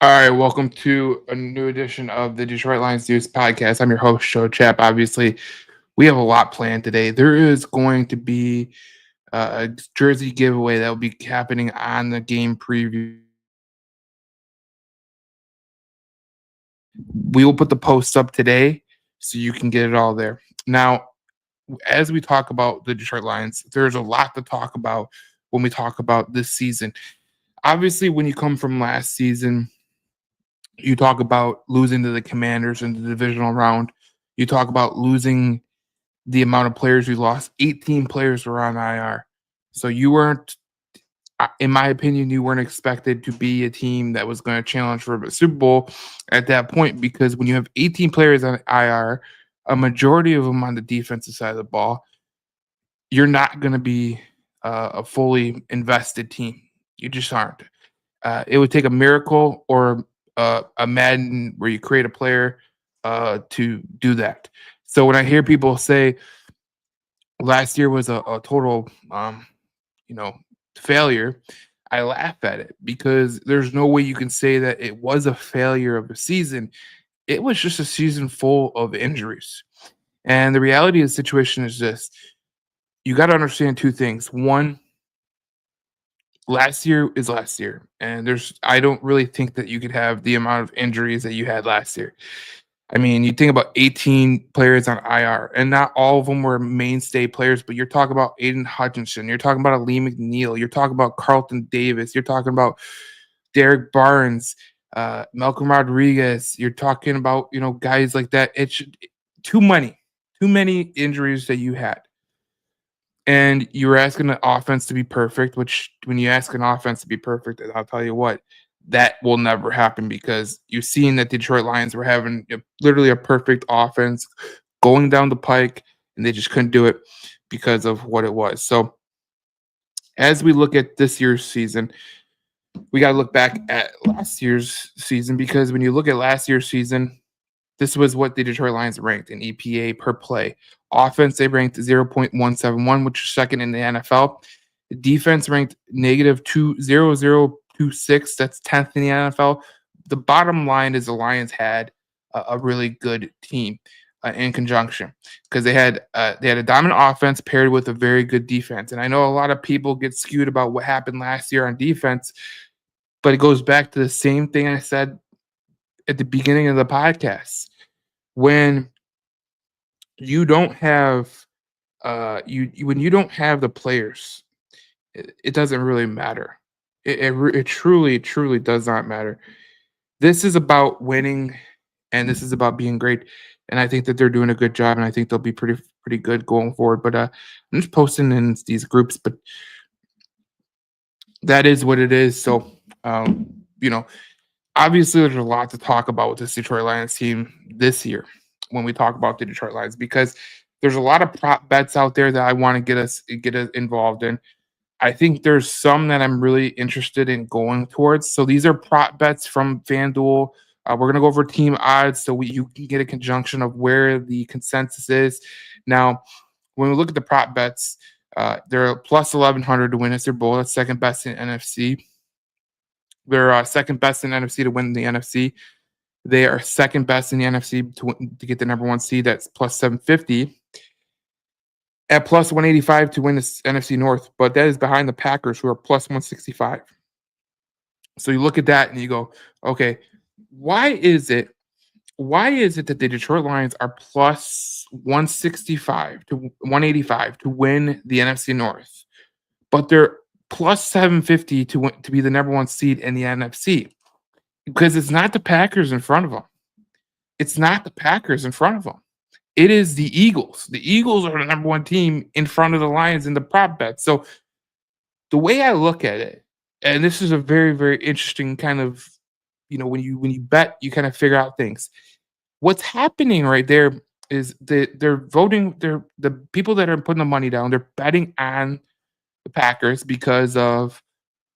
All right, welcome to a new edition of the Detroit Lions News podcast. I'm your host, Joe Chap. Obviously, we have a lot planned today. There is going to be a jersey giveaway that will be happening on the game preview. We will put the post up today so you can get it all there. Now, as we talk about the Detroit Lions, there's a lot to talk about when we talk about this season. Obviously, when you come from last season, you talk about losing to the Commanders in the divisional round. You talk about losing the amount of players you lost. 18 players were on IR. So you weren't, in my opinion, you weren't expected to be a team that was going to challenge for a Super Bowl at that point, because when you have 18 players on IR, a majority of them on the defensive side of the ball, you're not going to be a fully invested team. You just aren't. It would take a miracle or a Madden where you create a player to do that. So when I hear people say last year was a total, you know, failure, I laugh at it because there's no way you can say that it was a failure of a season. It was just a season full of injuries. And the reality of the situation is this: you got to understand two things. One, last year is last year, and I don't really think that you could have the amount of injuries that you had last year. I mean, you think about 18 players on IR, and not all of them were mainstay players, but you're talking about Aiden Hutchinson, you're talking about Ali McNeil, you're talking about Carlton Davis, you're talking about Derek Barnes, Malcolm Rodriguez, you're talking about, guys like that. Too many, too many injuries that you had. And you were asking the offense to be perfect, which when you ask an offense to be perfect, I'll tell you what, that will never happen, because you've seen that Detroit Lions were having literally a perfect offense going down the pike, and they just couldn't do it because of what it was. So as we look at this year's season, we got to look back at last year's season, because when you look at last year's season, this was what the Detroit Lions ranked in EPA per play. Offense, they ranked 0.171, which is second in the NFL. Defense ranked negative 2.0026. That's 10th in the NFL. The bottom line is the Lions had a really good team in conjunction, because they had a dominant offense paired with a very good defense. And I know a lot of people get skewed about what happened last year on defense, but it goes back to the same thing I said at the beginning of the podcast. When you don't have when you don't have the players, it doesn't really matter. It truly does not matter. This is about winning, and this is about being great. And I think that they're doing a good job, and I think they'll be pretty good going forward. But I'm just posting in these groups, but that is what it is. So you know, obviously there's a lot to talk about with this Detroit Lions team this year when we talk about the Detroit Lions, because there's a lot of prop bets out there that I want to get us involved in. I think there's some that I'm really interested in going towards. So these are prop bets from FanDuel. We're gonna go over team odds so you can get a conjunction of where the consensus is. Now, when we look at the prop bets, they're plus 1100 to win a Super Bowl. That's second best in NFC. They're second best in NFC to win the NFC. They are second best in the NFC to get the number one seed. That's plus 750. At plus 185 to win the NFC North, but that is behind the Packers, who are plus 165. So you look at that and you go, okay, why is it that the Detroit Lions are plus 165 to 185 to win the NFC North, but they're plus 750 to be the number one seed in the NFC? Because it's not the Packers in front of them. It's not the Packers in front of them. It is the Eagles. The Eagles are the number one team in front of the Lions in the prop bet. So the way I look at it, and this is a very, very interesting kind of, when you bet, you kind of figure out things. What's happening right there is they're voting. The people that are putting the money down, they're betting on the Packers because of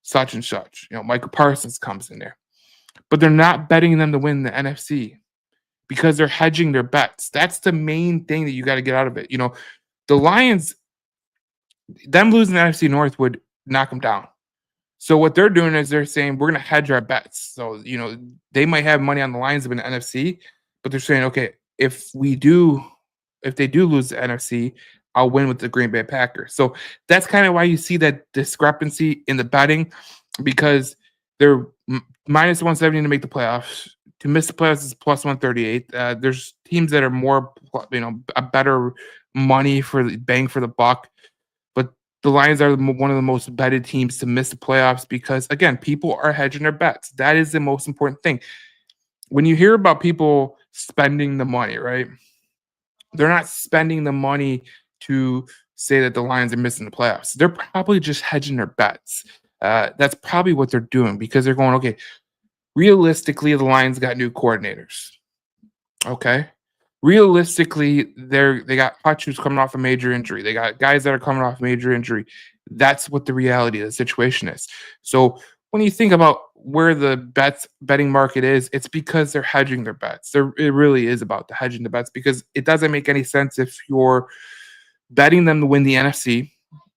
such and such. Michael Parsons comes in there, but they're not betting them to win the NFC, because they're hedging their bets. That's the main thing that you got to get out of it. The Lions, them losing the NFC North would knock them down. So what they're doing is they're saying we're going to hedge our bets. So they might have money on the lines of an NFC, but they're saying, okay, if they do lose the NFC, I'll win with the Green Bay Packers. So that's kind of why you see that discrepancy in the betting, because they're minus 170 to make the playoffs. To miss the playoffs is plus 138. There's teams that are more, a better money for the bang for the buck, but the Lions are one of the most betted teams to miss the playoffs because, again, people are hedging their bets. That is the most important thing. When you hear about people spending the money, right? They're not spending the money to say that the Lions are missing the playoffs. They're probably just hedging their bets. That's probably what they're doing because they're going, okay, realistically, the Lions got new coordinators. Okay. Realistically, they got Hutch who's coming off a major injury. They got guys that are coming off major injury. That's what the reality of the situation is. So when you think about where the betting market is, it's because they're hedging their bets. It really is about the hedging the bets because it doesn't make any sense if you're betting them to win the NFC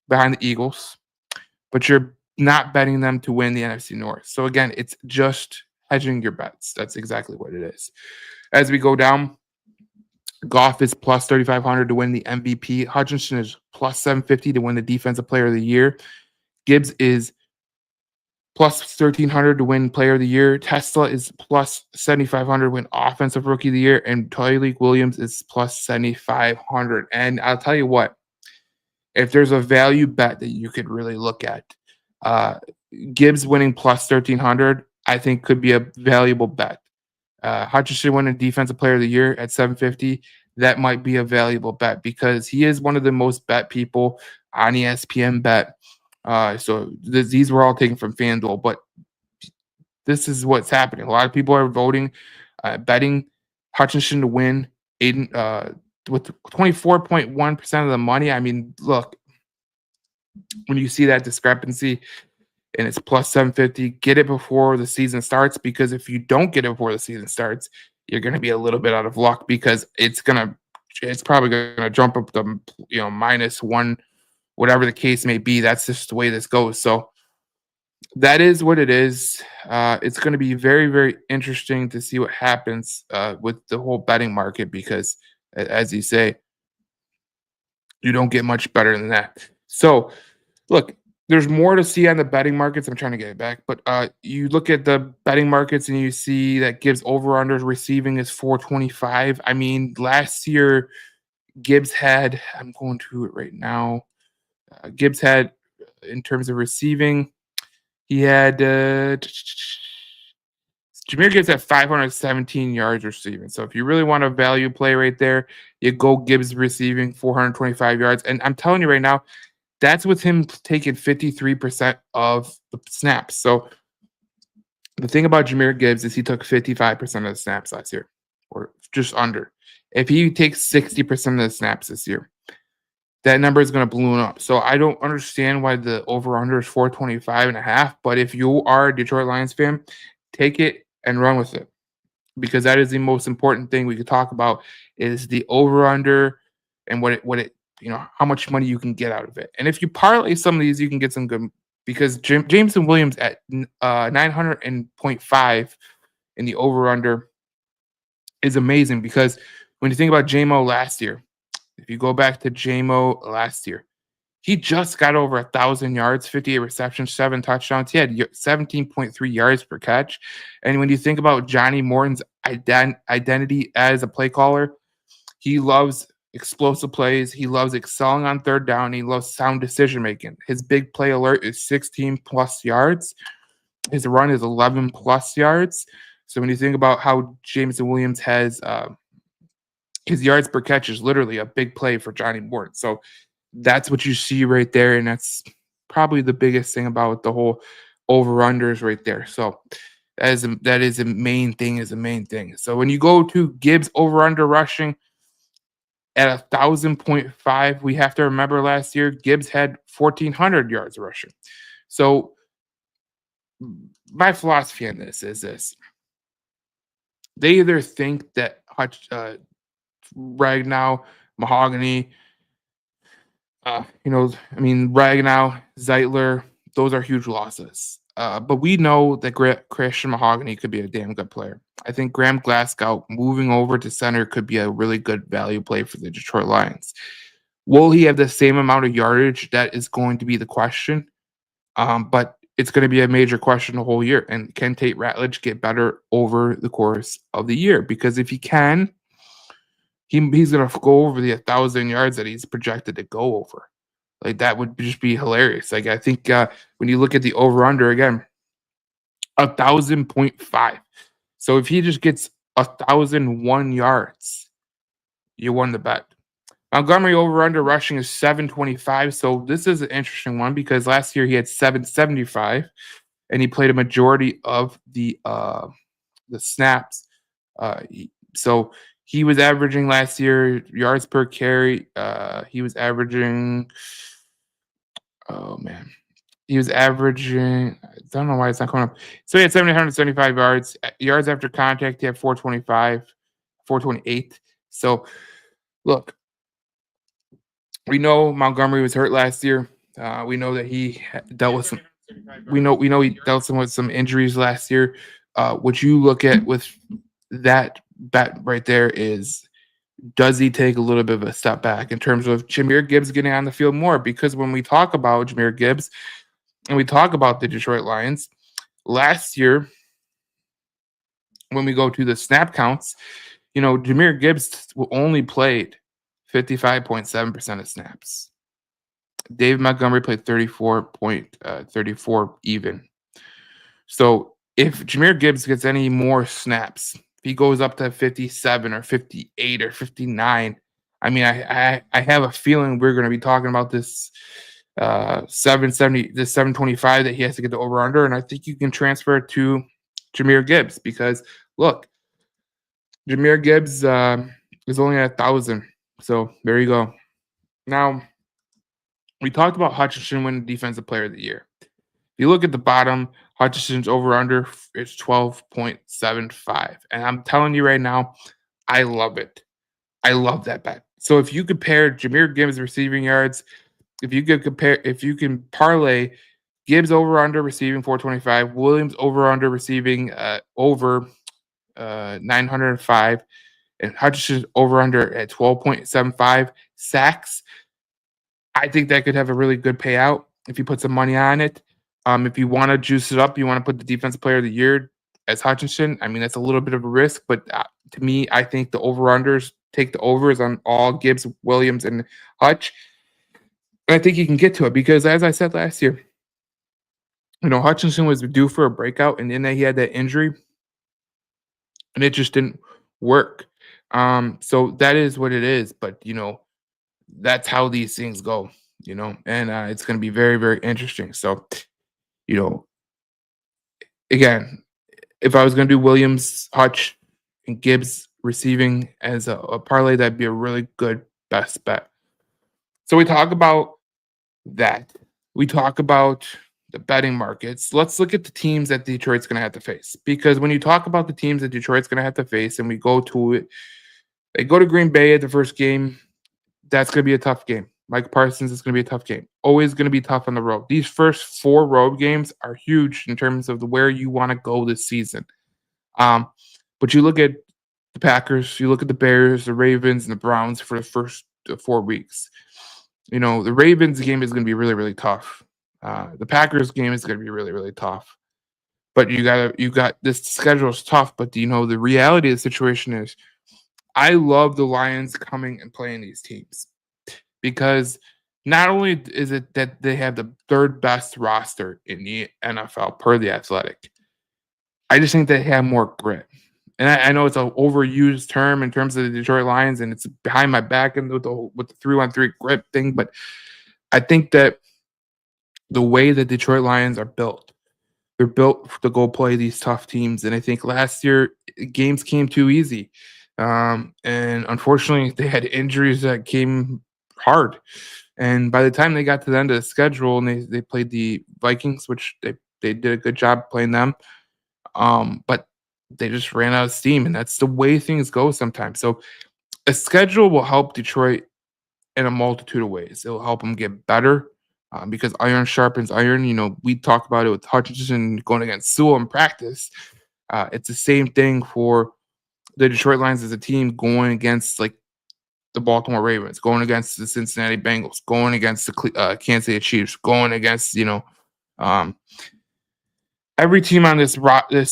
behind the Eagles, but you're not betting them to win the NFC North. So again, it's just hedging your bets. That's exactly what it is. As we go down, Goff is plus 3,500 to win the MVP. Hutchinson is plus 750 to win the Defensive Player of the Year. Gibbs is plus 1,300 to win Player of the Year. Tesla is plus 7,500 to win Offensive Rookie of the Year. And Tyreek Williams is plus 7,500. And I'll tell you what, if there's a value bet that you could really look at, Gibbs winning plus 1,300, I think could be a valuable bet. Hutchinson winning Defensive Player of the Year at 750. That might be a valuable bet because he is one of the most bet people on ESPN bet. So these were all taken from FanDuel, but this is what's happening. A lot of people are voting, betting Hutchinson to win. Aiden, with 24.1% of the money. I mean, look, when you see that discrepancy, and it's plus 750. Get it before the season starts because if you don't get it before the season starts, you're going to be a little bit out of luck because it's probably going to jump up to minus one, whatever the case may be. That's just the way this goes. So that is what it is. It's going to be very, very interesting to see what happens with the whole betting market because, as you say, you don't get much better than that. So, look, there's more to see on the betting markets. I'm trying to get it back, but you look at the betting markets and you see that Gibbs over-unders receiving is 425. I mean, last year Gibbs had, I'm going to it right now. Gibbs had, in terms of receiving, he had Jahmyr Gibbs had 517 yards receiving. So if you really want a value play right there, you go Gibbs receiving 425 yards. And I'm telling you right now, that's with him taking 53% of the snaps. So the thing about Jahmyr Gibbs is he took 55% of the snaps last year, or just under. If he takes 60% of the snaps this year, that number is going to balloon up. So I don't understand why the over-under is 425.5. But if you are a Detroit Lions fan, take it and run with it. Because that is the most important thing we could talk about is the over-under and what it how much money you can get out of it. And if you parlay some of these, you can get some good because Jameson Williams at 900.5 in the over-under is amazing because when you think about JMO last year, if you go back to JMO last year, he just got over 1,000 yards, 58 receptions, 7 touchdowns. He had 17.3 yards per catch. And when you think about Johnny Morton's identity as a play caller, he loves explosive plays. He loves excelling on third down. He loves sound decision making. His big play alert is 16 plus yards. His run is 11 plus yards. So when you think about how Jameson Williams has his yards per catch is literally a big play for Johnny Morton. So that's what you see right there. And that's probably the biggest thing about the whole over-unders right there. So that is a main thing. So when you go to Gibbs over-under rushing, at 1,000.5, we have to remember last year Gibbs had 1,400 yards rushing. So my philosophy on this is this: they either think that Ragnow, Mahogany, Ragnow, Zeitler, those are huge losses. But we know that Christian Mahogany could be a damn good player. I think Graham Glasgow moving over to center could be a really good value play for the Detroit Lions. Will he have the same amount of yardage? That is going to be the question. But it's going to be a major question the whole year. And can Tate Ratledge get better over the course of the year? Because if he can, he's going to go over the 1,000 yards that he's projected to go over. Like that would just be hilarious. Like I think when you look at the over under again, 1,000.5. So if he just gets 1,001 yards, you won the bet. Montgomery over under rushing is 725. So this is an interesting one because last year he had 775 and he played a majority of the snaps. So he was averaging last year yards per carry. He was averaging. Oh man, he was averaging. I don't know why it's not coming up. So he had 775 yards. Yards after contact, he had 425, 428. So look, we know Montgomery was hurt last year. We know that he dealt with some. We know he dealt with some injuries last year. What you look at with that bet right there is, does he take a little bit of a step back in terms of Jahmyr Gibbs getting on the field more? Because when we talk about Jahmyr Gibbs and we talk about the Detroit Lions, last year, when we go to the snap counts, Jahmyr Gibbs only played 55.7% of snaps. David Montgomery played 34.34 even. So if Jahmyr Gibbs gets any more snaps, if he goes up to 57 or 58 or 59, I mean, I have a feeling we're going to be talking about this 770, this 725 that he has to get the over under, and I think you can transfer it to Jahmyr Gibbs because look, Jahmyr Gibbs is only at 1,000, so there you go. Now we talked about Hutchinson winning Defensive Player of the Year. If you look at the bottom, Hutchinson's over under is 12.75. And I'm telling you right now, I love it. I love that bet. So if you compare Jahmyr Gibbs receiving yards, if you can parlay Gibbs over under receiving 425, Williams over under receiving over 905, and Hutchinson over under at 12.75 sacks, I think that could have a really good payout if you put some money on it. If you want to juice it up, you want to put the Defensive Player of the Year as Hutchinson. I mean, that's a little bit of a risk, but to me, I think the over-unders take the overs on all Gibbs, Williams, and Hutch. And I think you can get to it because, as I said last year, Hutchinson was due for a breakout, and then he had that injury, and it just didn't work. So that is what it is. But, that's how these things go, and it's going to be very, very interesting. So, again, if I was going to do Williams, Hutch, and Gibbs receiving as a parlay, that'd be a really good best bet. So we talk about that. We talk about the betting markets. Let's look at the teams that Detroit's going to have to face. Because when you talk about the teams that Detroit's going to have to face and we go to it, they go to Green Bay at the first game, that's going to be a tough game. Mike Parsons is going to be a tough game. Always going to be tough on the road. These first 4 road games are huge in terms of where you want to go this season. But you look at the Packers, you look at the Bears, the Ravens, and the Browns for the first 4 weeks. The Ravens game is going to be really, really tough. The Packers game is going to be really, really tough. But you got this schedule is tough. But the reality of the situation is, I love the Lions coming and playing these teams because not only is it that they have the 3rd best roster in the NFL per The Athletic, I just think they have more grit. And I know it's an overused term in terms of the Detroit Lions, and it's behind my back and with the 3-on-3 grit thing. But I think that the way the Detroit Lions are built, they're built to go play these tough teams. And I think last year games came too easy. And unfortunately, they had injuries that came hard. And by the time they got to the end of the schedule and they played the Vikings, which they did a good job playing them, but they just ran out of steam. And that's the way things go sometimes. So a schedule will help Detroit in a multitude of ways. It will help them get better. because iron sharpens iron. We talk about it with Hutchinson going against Sewell in practice. It's the same thing for the Detroit Lions as a team going against like the Baltimore Ravens, going against the Cincinnati Bengals, going against the Kansas City Chiefs, going against um, every team on this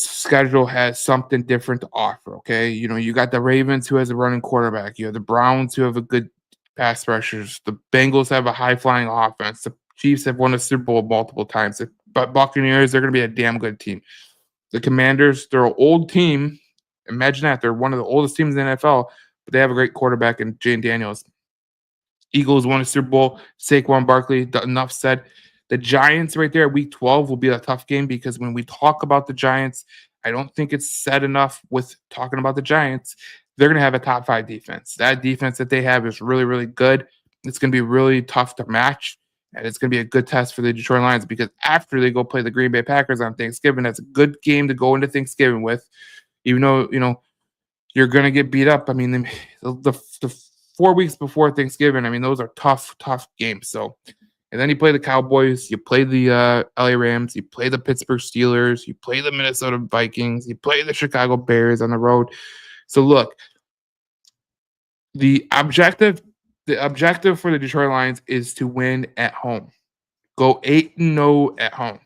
schedule has something different to offer. Okay, you got the Ravens who has a running quarterback. You have the Browns who have a good pass rushers. The Bengals have a high flying offense. The Chiefs have won a Super Bowl multiple times. But Buccaneers, they're going to be a damn good team. The Commanders, they're an old team. Imagine that they're one of the oldest teams in the NFL, but they have a great quarterback in Jane Daniels. Eagles won a Super Bowl. Saquon Barkley, enough said. The Giants right there, week 12 will be a tough game because when we talk about the Giants, I don't think it's said enough with talking about the Giants. They're going to have a top 5 defense. That defense that they have is really, really good. It's going to be really tough to match, and it's going to be a good test for the Detroit Lions because after they go play the Green Bay Packers on Thanksgiving, that's a good game to go into Thanksgiving with, even though, you're going to get beat up. I mean, the 4 weeks before Thanksgiving, I mean, those are tough, tough games. So, and then you play the Cowboys, you play the LA Rams, you play the Pittsburgh Steelers, you play the Minnesota Vikings, you play the Chicago Bears on the road. So look, the objective for the Detroit Lions is to win at home. Go 8-0 at home.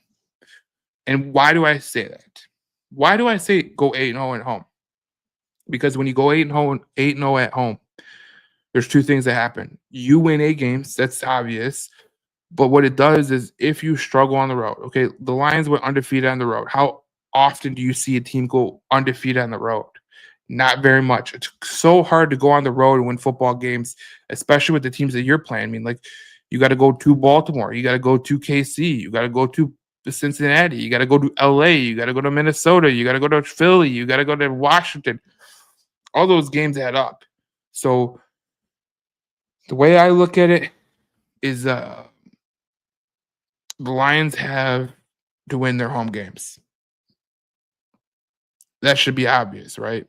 And why do I say that? Why do I say go 8-0 at home? Because when you go 8-0 at home, there's two things that happen. You win 8 games, that's obvious. But what it does is if you struggle on the road, okay, the Lions went undefeated on the road. How often do you see a team go undefeated on the road? Not very much. It's so hard to go on the road and win football games, especially with the teams that you're playing. I mean, like, you got to go to Baltimore, you got to go to KC, you got to go to Cincinnati, you got to go to LA, you got to go to Minnesota, you got to go to Philly, you got to go to Washington. All those games add up. So the way I look at it is the Lions have to win their home games. That should be obvious, right?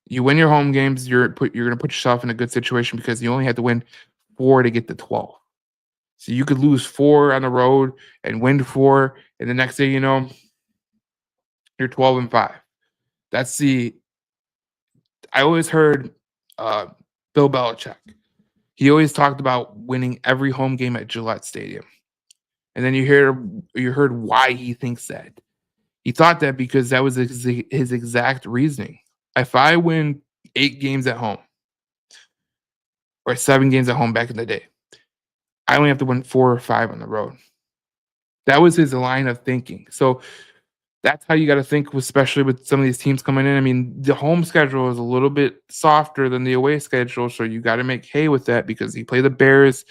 You win your home games, you're going to put yourself in a good situation because you only have to win 4 to get to 12. So you could lose 4 on the road and win 4, and the next day, you're 12-5. That's I always heard Bill Belichick. He always talked about winning every home game at Gillette Stadium. And then you heard why he thinks that. He thought that because that was his exact reasoning. If I win 8 games at home or 7 games at home back in the day, I only have to win 4 or 5 on the road. That was his line of thinking. So that's how you got to think, especially with some of these teams coming in. I mean, the home schedule is a little bit softer than the away schedule, so you got to make hay with that because you play the Bears,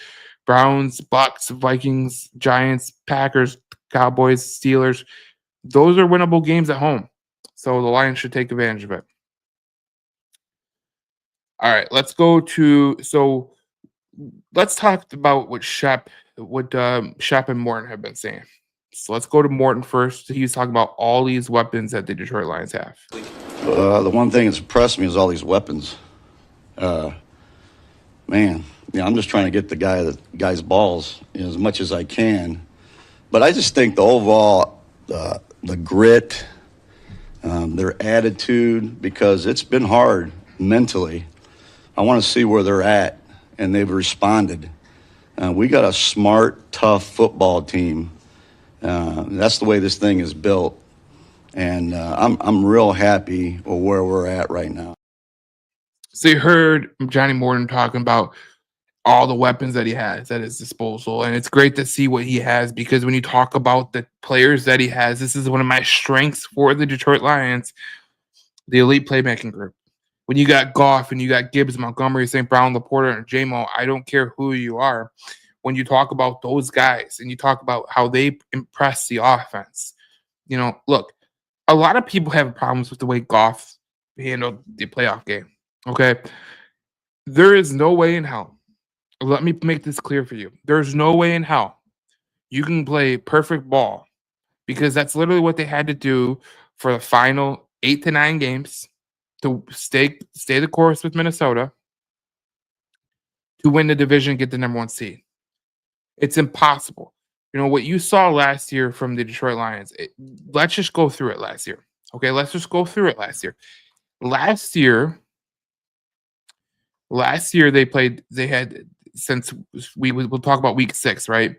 Browns, Bucks, Vikings, Giants, Packers, Cowboys, Steelers. Those are winnable games at home, so the Lions should take advantage of it. All right, let's talk about what Shep and Morton have been saying. So let's go to Morton first. He was talking about all these weapons that the Detroit Lions have. The one thing that's impressed me is all these weapons. Man, I'm just trying to get the guy's balls as much as I can. But I just think the overall, the grit, their attitude, because it's been hard mentally. I want to see where they're at, and they've responded. We got a smart, tough football team. That's the way this thing is built, and I'm real happy with where we're at right now. So you heard Johnny Morton talking about all the weapons that he has at his disposal, and it's great to see what he has because when you talk about the players that he has, this is one of my strengths for the Detroit Lions, the elite playmaking group. When you got Goff and you got Gibbs, Montgomery, St. Brown, Laporta, and J-Mo, I don't care who you are. When you talk about those guys and you talk about how they impress the offense, look, a lot of people have problems with the way Goff handled the playoff game. Okay. There is no way in hell. Let me make this clear for you. There's no way in hell you can play perfect ball because that's literally what they had to do for the final 8 to 9 games to stay the course with Minnesota to win the division and get the number 1 seed. It's impossible. What you saw last year from the Detroit Lions, let's just go through it last year. Okay, let's just go through it last year. Last year, they had, since we'll talk about week 6, right?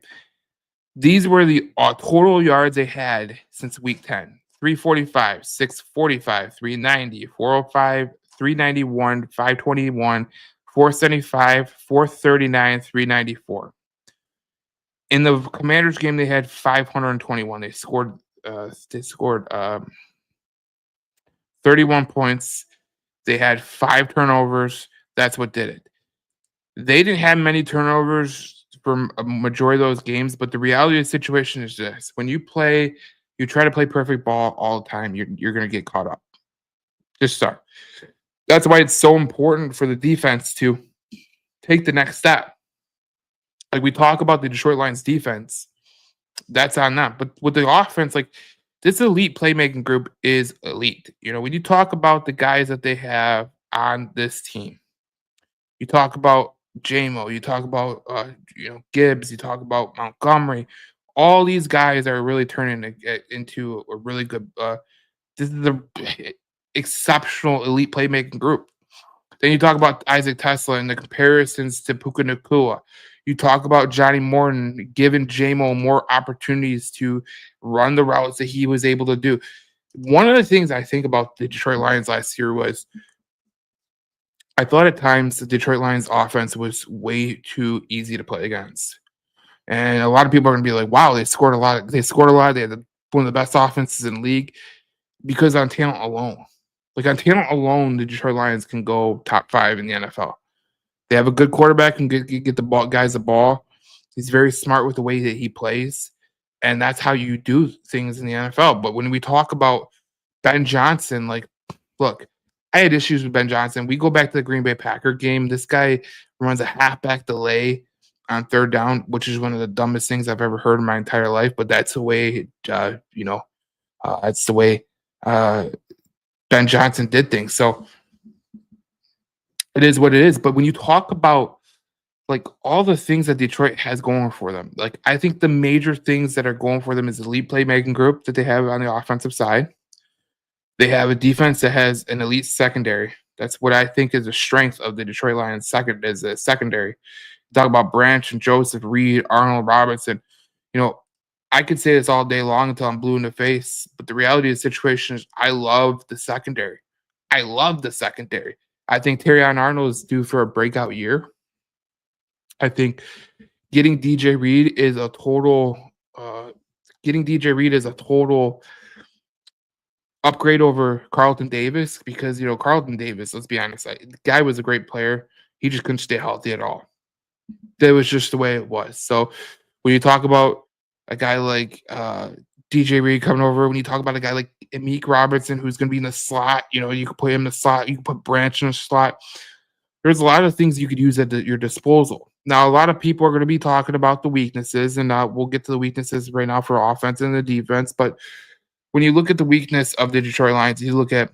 These were the total yards they had since week 10. 345, 645, 390, 405, 391, 521, 475, 439, 394. In the Commanders game, they had 521. They scored 31 points. They had 5 turnovers. That's what did it. They didn't have many turnovers for a majority of those games, but the reality of the situation is this: when you try to play perfect ball all the time, you're going to get caught up. Just start. That's why it's so important for the defense to take the next step. Like, we talk about the Detroit Lions defense, that's on them. But with the offense, like, this elite playmaking group is elite. When you talk about the guys that they have on this team, you talk about JMO, you talk about Gibbs, you talk about Montgomery. All these guys are really turning into a really good. This is a exceptional elite playmaking group. Then you talk about Isaac Tesla and the comparisons to Puka Nacua. You talk about Johnny Morton giving JMO more opportunities to run the routes that he was able to do. One of the things I think about the Detroit Lions last year was I thought at times the Detroit Lions offense was way too easy to play against. And a lot of people are going to be like, wow, they scored a lot. They scored a lot. They had one of the best offenses in the league because on talent alone. Like, on talent alone, the Detroit Lions can go top 5 in the NFL. They have a good quarterback and get the guys the ball. He's very smart with the way that he plays. And that's how you do things in the NFL. But when we talk about Ben Johnson, like, look, I had issues with Ben Johnson. We go back to the Green Bay Packer game. This guy runs a halfback delay on 3rd down, which is one of the dumbest things I've ever heard in my entire life. But that's the way, that's the way Ben Johnson did things. So it is what it is. But when you talk about like all the things that Detroit has going for them, like, I think the major things that are going for them is the elite playmaking group that they have on the offensive side. They have a defense that has an elite secondary. That's what I think is a strength of the Detroit Lions secondary. Talk about Branch and Joseph, Reed, Arnold, Robinson. I could say this all day long until I'm blue in the face, but the reality of the situation is I love the secondary. I love the secondary. I think Terrion Arnold is due for a breakout year. I think getting DJ Reed is a total upgrade over Carlton Davis, because Carlton Davis, let's be honest, the guy was a great player. He just couldn't stay healthy at all. That was just the way it was. So when you talk about a guy like DJ Reed coming over, when you talk about a guy like Amik Robertson, who's going to be in the slot, you could put him in the slot, you could put Branch in the slot. There's a lot of things you could use at your disposal. Now, a lot of people are going to be talking about the weaknesses, and we'll get to the weaknesses right now for offense and the defense. But when you look at the weakness of the Detroit Lions, you look at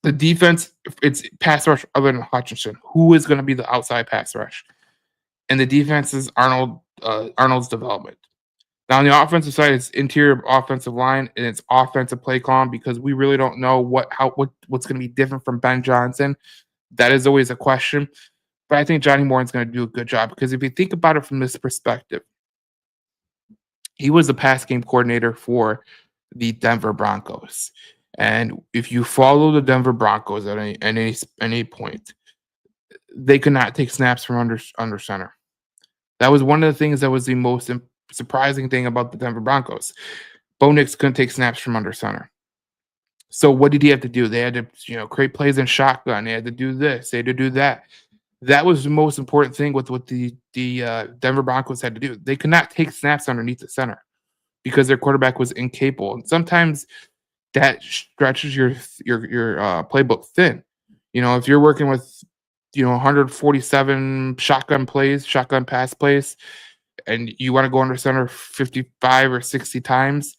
the defense, it's pass rush other than Hutchinson. Who is going to be the outside pass rush? And the defense is Arnold's development. Now, on the offensive side, it's interior offensive line and it's offensive play calm, because we really don't know what's going to be different from Ben Johnson. That is always a question. But I think Johnny Morton's going to do a good job, because if you think about it from this perspective, he was the pass game coordinator for the Denver Broncos. And if you follow the Denver Broncos at any point, they could not take snaps from under center. That was one of the things that was the most surprising thing about the Denver Broncos. Bo Nix couldn't take snaps from under center. So what did he have to do? They had to, create plays in shotgun. They had to do this. They had to do that. That was the most important thing with what the Denver Broncos had to do. They could not take snaps underneath the center because their quarterback was incapable. And sometimes that stretches your playbook thin. If you're working with 147 shotgun pass plays, and you want to go under center 55 or 60 times,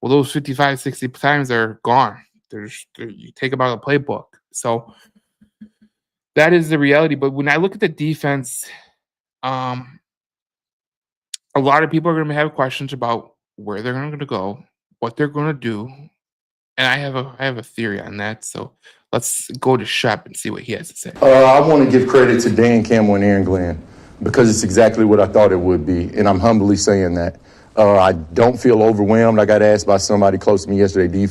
well, those 55, 60 times are gone. You take them out of the playbook. So that is the reality. But when I look at the defense, A lot of people are going to have questions about where they're going to go, what they're going to do, and I have a theory on that. So let's go to Shep and see what he has to say. I want to give credit to Dan Campbell and Aaron Glenn because it's exactly what I thought it would be, and I'm humbly saying that. I don't feel overwhelmed. I got asked by somebody close to me yesterday, do you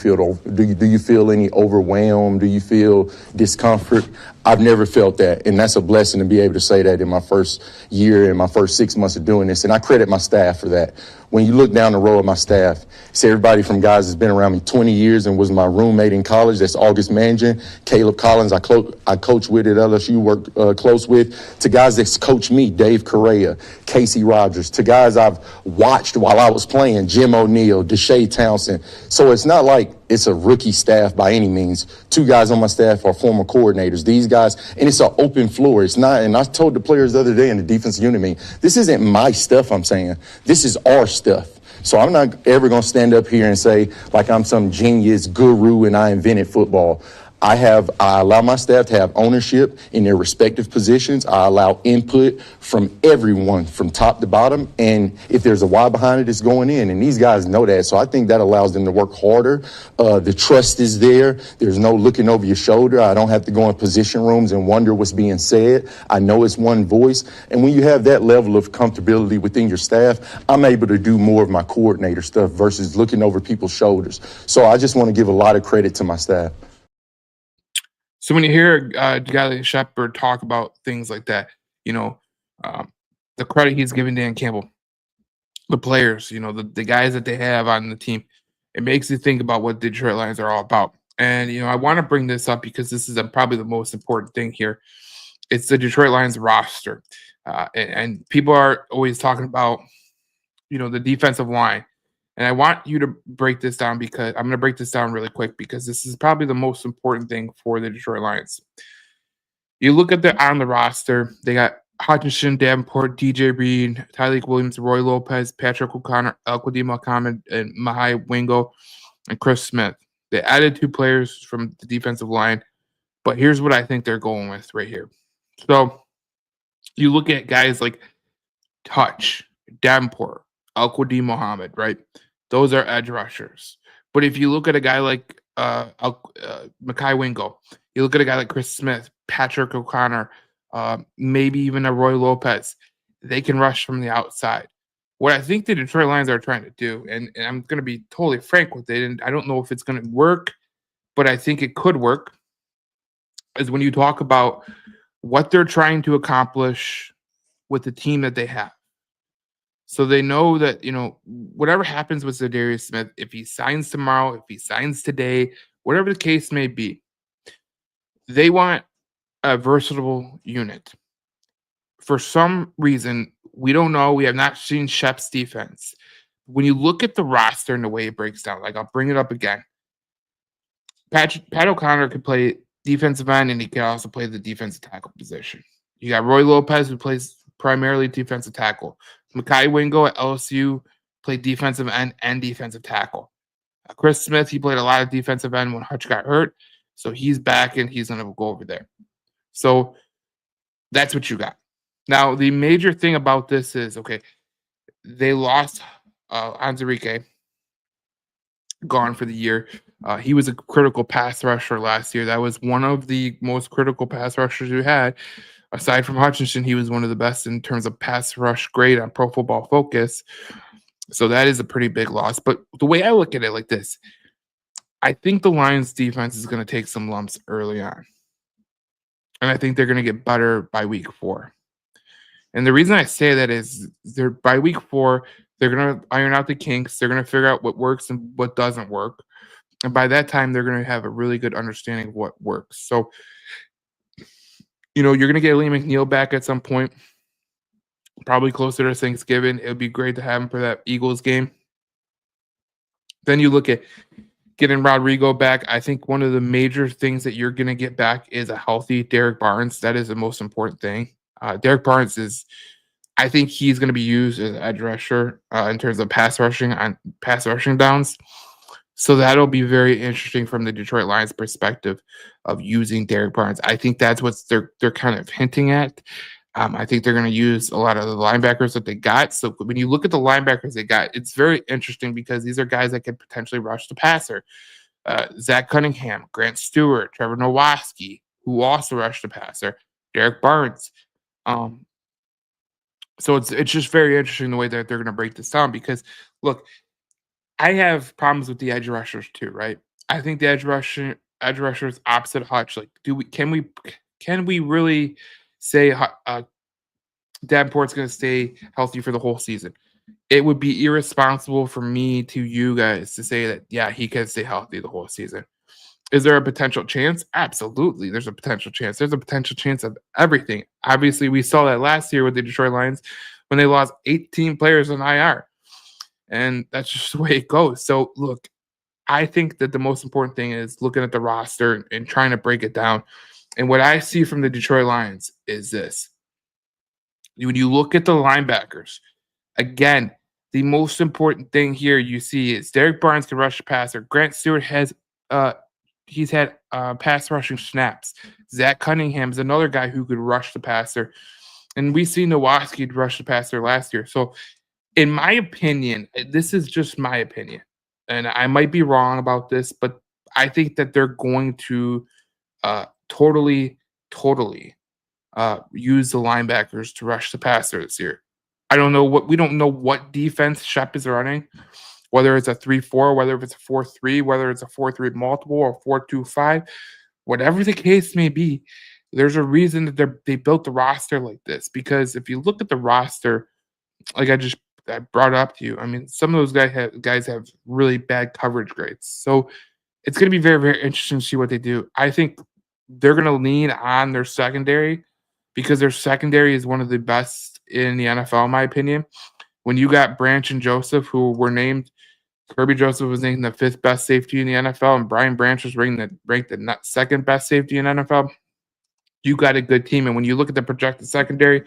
feel any overwhelmed? Do you feel discomfort? I've never felt that, and that's a blessing to be able to say that in my first year, in my first 6 months of doing this, and I credit my staff for that. When you look down the row of my staff, it's everybody from guys that's been around me 20 years and was my roommate in college. That's August Mangin, Caleb Collins, I coach with at LSU, work close with, to guys that's coached me, Dave Correa, Casey Rogers, to guys I've watched while I was playing, Jim O'Neal, Deshae Townsend. So it's not like it's a rookie staff by any means. 2 guys on my staff are former coordinators. These guys, and it's an open floor. It's not, and I told the players the other day in the defensive unit meeting, this isn't my stuff I'm saying. This is our stuff. So I'm not ever going to stand up here and say like I'm some genius guru and I invented football. I allow my staff to have ownership in their respective positions. I allow input from everyone from top to bottom. And if there's a why behind it, it's going in. And these guys know that. So I think that allows them to work harder. The trust is there. There's no looking over your shoulder. I don't have to go in position rooms and wonder what's being said. I know it's one voice. And when you have that level of comfortability within your staff, I'm able to do more of my coordinator stuff versus looking over people's shoulders. So I just want to give a lot of credit to my staff. So when you hear a guy like Shepard talk about things like that, you know, the credit he's giving Dan Campbell, the players, the guys that they have on the team, it makes you think about what Detroit Lions are all about. And, I want to bring this up because this is probably the most important thing here. It's the Detroit Lions roster. And people are always talking about, the defensive line. And I want you to break this down because I'm going to break this down really quick because this is probably the most important thing for the Detroit Lions. You look at on the roster, they got Hutchinson, Davenport, DJ Reed, Tyleik Williams, Roy Lopez, Patrick O'Connor, Elquadim Muhammad, and Mahai Wingo, and Chris Smith. They added 2 players from the defensive line, but here's what I think they're going with right here. So you look at guys like Touch, Davenport, Elquadim Muhammad, right? Those are edge rushers. But if you look at a guy like Mahai Wingo, you look at a guy like Chris Smith, Patrick O'Connor, maybe even a Roy Lopez, they can rush from the outside. What I think the Detroit Lions are trying to do, and I'm going to be totally frank with it, and I don't know if it's going to work, but I think it could work, is when you talk about what they're trying to accomplish with the team that they have. So they know that, whatever happens with Zadarius Smith, if he signs tomorrow, if he signs today, whatever the case may be, they want a versatile unit. For some reason, we don't know. We have not seen Shep's defense. When you look at the roster and the way it breaks down, like I'll bring it up again. Pat O'Connor could play defensive end, and he can also play the defensive tackle position. You got Roy Lopez, who plays primarily defensive tackle. Mahai Wingo at LSU played defensive end and defensive tackle. Chris Smith, he played a lot of defensive end when Hutch got hurt. So he's back and he's going to go over there. So that's what you got. Now, the major thing about this is, okay, they lost Anzarike, gone for the year. He was a critical pass rusher last year. That was one of the most critical pass rushers you had. Aside from Hutchinson, he was one of the best in terms of pass rush grade on Pro Football Focus. So that is a pretty big loss. But the way I look at it like this, I think the Lions defense is going to take some lumps early on. And I think they're going to get better by week 4. And the reason I say that is by week 4, they're going to iron out the kinks. They're going to figure out what works and what doesn't work. And by that time, they're going to have a really good understanding of what works. So, you're going to get Lee McNeil back at some point, probably closer to Thanksgiving. It would be great to have him for that Eagles game. Then you look at getting Rodrigo back. I think one of the major things that you're going to get back is a healthy Derek Barnes. That is the most important thing. Derek Barnes I think he's going to be used as an edge rusher in terms of pass rushing downs. So that'll be very interesting from the Detroit Lions perspective of using Derek Barnes. I think that's what they're kind of hinting at. I think they're going to use a lot of the linebackers that they got. So when you look at the linebackers they got, it's very interesting because these are guys that could potentially rush the passer. Zach Cunningham, Grant Stewart, Trevor Nowaski, who also rushed the passer, Derek Barnes. Um, so it's just very interesting the way that they're going to break this down because look, I have problems with the edge rushers too, right? I think the edge rushers opposite Hutch. Like, can we really say Davenport's going to stay healthy for the whole season? It would be irresponsible for me to you guys to say that, yeah, he can stay healthy the whole season. Is there a potential chance? Absolutely. There's a potential chance. There's a potential chance of everything. Obviously, we saw that last year with the Detroit Lions when they lost 18 players on IR. And that's just the way it goes. So, look, I think that the most important thing is looking at the roster and trying to break it down. And what I see from the Detroit Lions is this. When you look at the linebackers, again, the most important thing here you see is Derek Barnes can rush the passer. Grant Stewart has he's had pass rushing snaps. Zach Cunningham is another guy who could rush the passer. And we see Nowaski rush the passer last year. So in my opinion, this is just my opinion. And I might be wrong about this, but I think that they're going to totally use the linebackers to rush the passer this year. We don't know what defense Shep is running, whether it's a 3-4, whether it's a 4-3, whether it's a 4-3 multiple or 4-2-5, whatever the case may be. There's a reason that they built the roster like this because if you look at the roster, like I brought up to you, I mean, some of those guys have really bad coverage grades. So it's going to be very, very interesting to see what they do. I think they're going to lean on their secondary because their secondary is one of the best in the NFL, in my opinion. When you got Branch and Joseph, who were named, Kirby Joseph was named the 5th best safety in the NFL, and Brian Branch was ranked the 2nd best safety in NFL. You got a good team. And when you look at the projected secondary,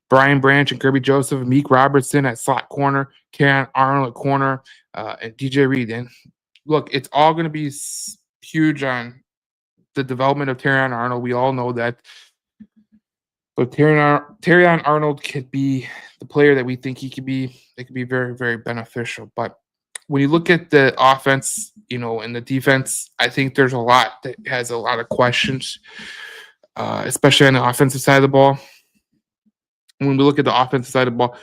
Brian Branch and Kirby Joseph, Meek Robertson at slot corner, Karen Arnold at corner, and DJ Reed. And look, it's all going to be huge on the development of Terrion Arnold. We all know that. But Terrion Arnold could be the player that we think he could be. It could be very, very beneficial. But when you look at the offense, and the defense, I think there's a lot that has a lot of questions, especially on the offensive side of the ball. When we look at the offensive side of the ball,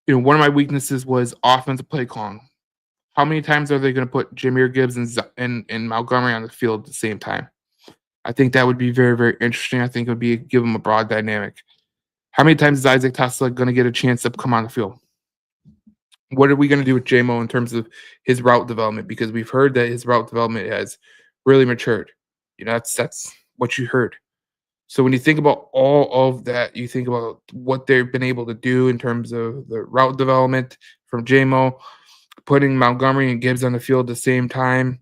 one of my weaknesses was offensive play calling. How many times are they going to put Jahmyr Gibbs and Montgomery on the field at the same time? I think that would be very, very interesting. I think it would give them a broad dynamic. How many times is Isaac Tesla going to get a chance to come on the field? What are we going to do with J-Mo in terms of his route development? Because we've heard that his route development has really matured. That's what you heard. So when you think about all of that, you think about what they've been able to do in terms of the route development from J-Mo, putting Montgomery and Gibbs on the field at the same time.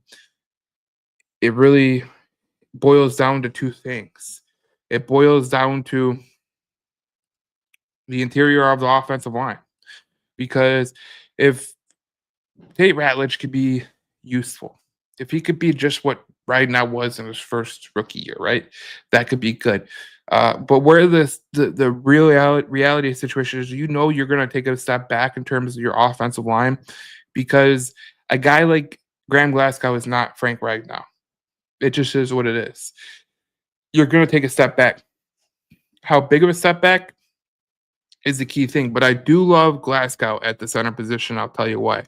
It really boils down to two things. It boils down to the interior of the offensive line. Because if Tate Ratledge could be useful, if he could be just what Ragnow was in his first rookie year, right? That could be good. But where the reality of the situation is, you're going to take a step back in terms of your offensive line because a guy like Graham Glasgow is not Frank Ragnow. It just is what it is. You're going to take a step back. How big of a step back is the key thing. But I do love Glasgow at the center position. I'll tell you why.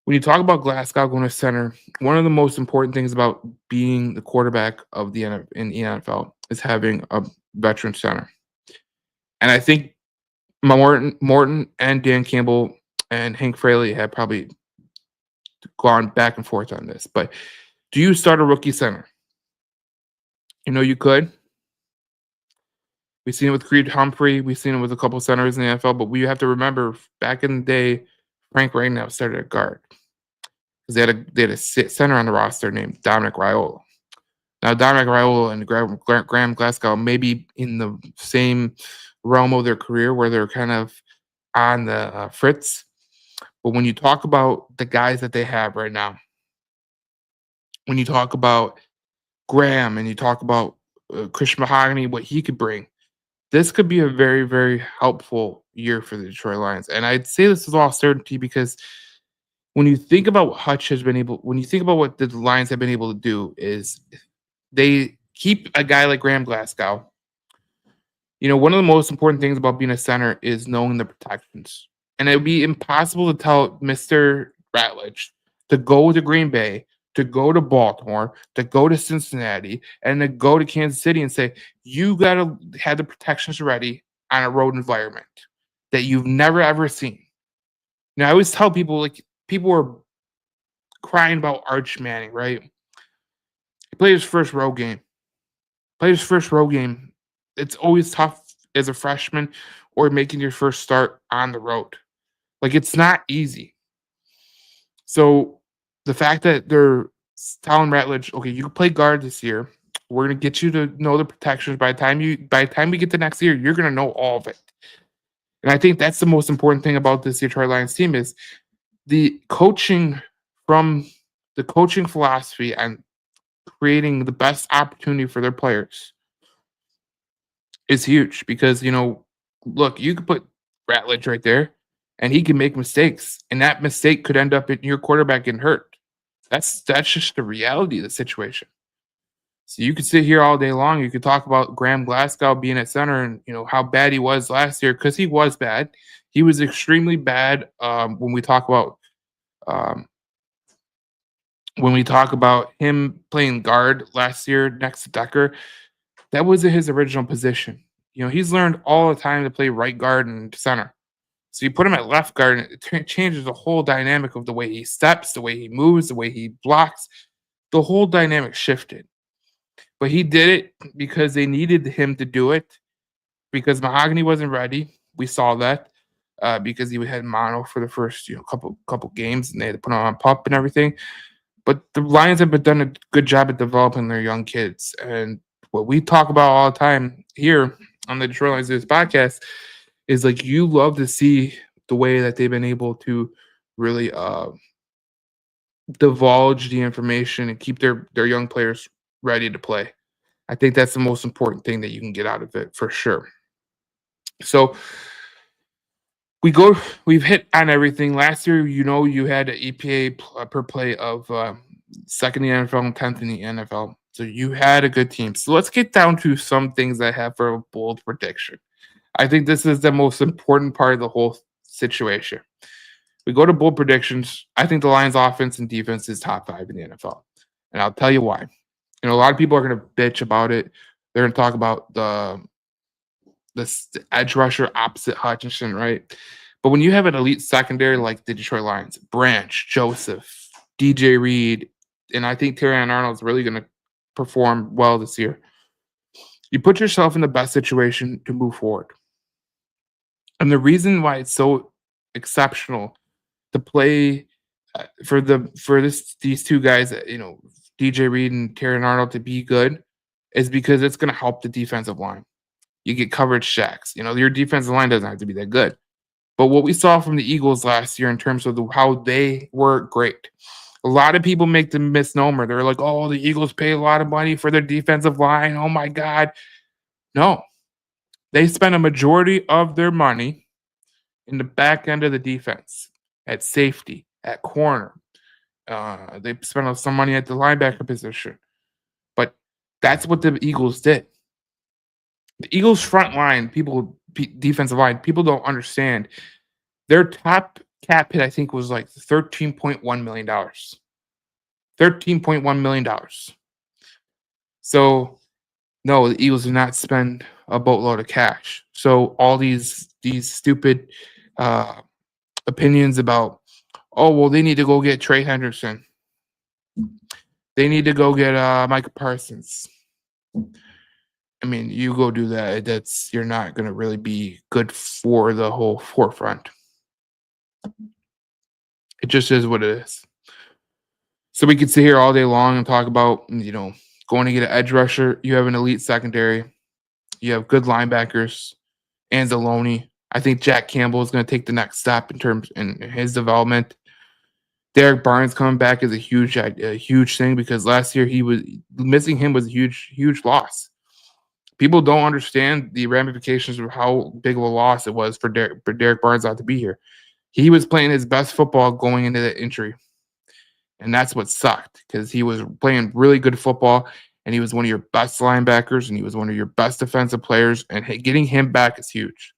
When you talk about Glasgow going to center, one of the most important things about being the quarterback of in the NFL is having a veteran center. And I think Morton and Dan Campbell and Hank Fraley have probably gone back and forth on this. But do you start a rookie center? You could. We've seen it with Creed Humphrey. We've seen it with a couple centers in the NFL. But we have to remember, back in the day, Frank Ragnow started at guard. Because they had a center on the roster named Dominic Raiola. Now, Dominic Raiola and Graham Glasgow may be in the same realm of their career where they're kind of on the fritz. But when you talk about the guys that they have right now, when you talk about Graham and you talk about Chris Mahogany, what he could bring, this could be a very, very helpful year for the Detroit Lions. And I'd say this with all certainty because when you think about what Hutch has been able, when you think about what the Lions have been able to do, is they keep a guy like Graham Glasgow. One of the most important things about being a center is knowing the protections. And it would be impossible to tell Mr. Ratledge to go to Green Bay, to go to Baltimore, to go to Cincinnati, and to go to Kansas City and say, you got to have the protections ready on a road environment that you've never, ever seen. Now, I always tell people, like, people were crying about Arch Manning, right? He played his first road game. It's always tough as a freshman or making your first start on the road. Like, it's not easy. So the fact that they're telling Ratledge, okay, you can play guard this year. We're gonna get you to know the protections. By the time we get to next year, you're gonna know all of it. And I think that's the most important thing about this Detroit Lions team is the coaching the coaching philosophy and creating the best opportunity for their players is huge because, look, you could put Ratledge right there and he can make mistakes, and that mistake could end up in your quarterback getting hurt. That's just the reality of the situation. So you could sit here all day long. You could talk about Graham Glasgow being at center and how bad he was last year, because he was bad. He was extremely bad when we talk about him playing guard last year next to Decker. That wasn't his original position. He's learned all the time to play right guard and center. So you put him at left guard, and it changes the whole dynamic of the way he steps, the way he moves, the way he blocks. The whole dynamic shifted. But he did it because they needed him to do it, because Mahogany wasn't ready. We saw that because he had mono for the first couple games, and they had to put him on pup and everything. But the Lions have done a good job at developing their young kids. And what we talk about all the time here on the Detroit Lions News podcast is, like, you love to see the way that they've been able to really divulge the information and keep their young players ready to play. I think that's the most important thing that you can get out of it for sure. So we've hit on everything. Last year, you had an EPA per play of second in the NFL and 10th in the NFL. So you had a good team. So let's get down to some things I have for a bold prediction. I think this is the most important part of the whole situation. We go to bold predictions. I think the Lions offense and defense is top 5 in the NFL. And I'll tell you why. A lot of people are going to bitch about it. They're going to talk about the edge rusher opposite Hutchinson, right? But when you have an elite secondary like the Detroit Lions, Branch, Joseph, DJ Reed, and I think Terrion Arnold's really going to perform well this year, you put yourself in the best situation to move forward. And the reason why it's so exceptional to play for these two guys, DJ Reed and Terrion Arnold, to be good, is because it's going to help the defensive line. You get coverage shacks. Your defensive line doesn't have to be that good. But what we saw from the Eagles last year in terms of how they were great, a lot of people make the misnomer. They're like, oh, the Eagles pay a lot of money for their defensive line. Oh, my God. No. They spent a majority of their money in the back end of the defense, at safety, at corner. They spent some money at the linebacker position. But that's what the Eagles did. The Eagles' front line, defensive line, people don't understand. Their top cap hit, I think, was like $13.1 million. $13.1 million. So, no, the Eagles did not spend a boatload of cash. So all these stupid opinions about, oh, well, they need to go get Trey Henderson. They need to go get Micah Parsons. I mean, you go do that. You're not going to really be good for the whole forefront. It just is what it is. So we could sit here all day long and talk about, going to get an edge rusher. You have an elite secondary. You have good linebackers. Anzalone. I think Jack Campbell is going to take the next step in his development. Derek Barnes coming back is a huge thing, because last year missing him was a huge loss. People don't understand the ramifications of how big of a loss it was for Derek Barnes not to be here. He was playing his best football going into the injury, and that's what sucked because he was playing really good football, and he was one of your best linebackers, and he was one of your best defensive players, and getting him back is huge.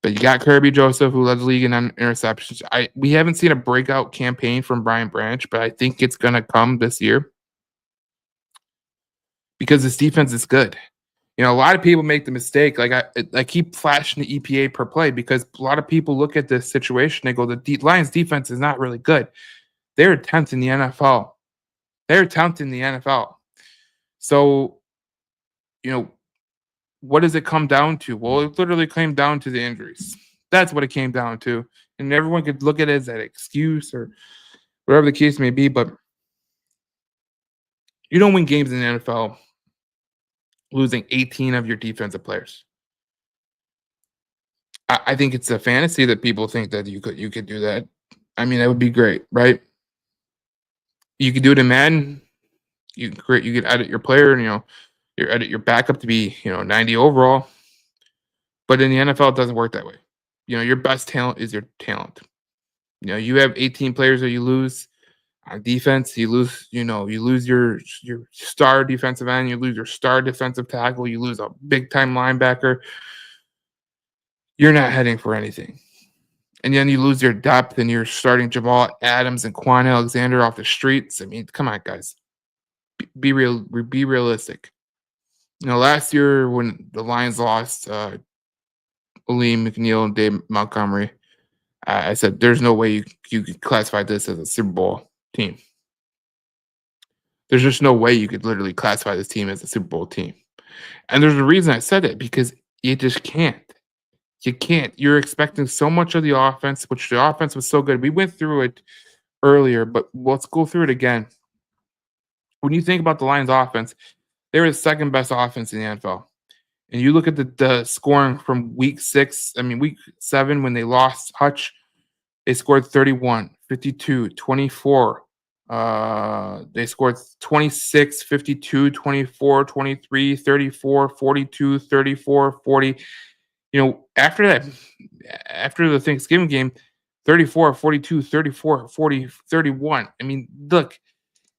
But you got Kirby Joseph, who led the league in interceptions. We haven't seen a breakout campaign from Brian Branch, but I think it's going to come this year because this defense is good. You know, a lot of people make the mistake. Like I keep flashing the EPA per play because a lot of people look at this situation. They go, the Lions defense is not really good. They're 10th in the NFL. They're 10th in the NFL. So, you know, what does it come down to? Well, it literally came down to the injuries. That's what it came down to. And everyone could look at it as an excuse or whatever the case may be. But you don't win games in the NFL losing 18 of your defensive players. I think it's a fantasy that people think that you could do that. I mean, that would be great, right? You could do it in Madden. You could edit your player and you edit your backup to be 90 overall. But in the NFL, it doesn't work that way. Your best talent is your talent. You have 18 players that you lose on defense. You lose your star defensive end. You lose your star defensive tackle. You lose a big time linebacker. You're not heading for anything. And then you lose your depth and you're starting Jamal Adams and Quan Alexander off the streets. I mean, come on, guys. Be realistic. Last year when the Lions lost Aleem McNeil and Dave Montgomery, I said there's no way you could classify this as a Super Bowl team. There's just no way you could literally classify this team as a Super Bowl team. And there's a reason I said it, because you just can't. You can't. You're expecting so much of the offense, which the offense was so good. We went through it earlier, but let's go through it again. When you think about the Lions offense, they were the second best offense in the NFL. And you look at the scoring from week 7 when they lost Hutch, they scored 31, 52, 24. They scored 26, 52, 24, 23, 34, 42, 34, 40. After that, after the Thanksgiving game, 34, 42, 34, 40, 31. I mean, look,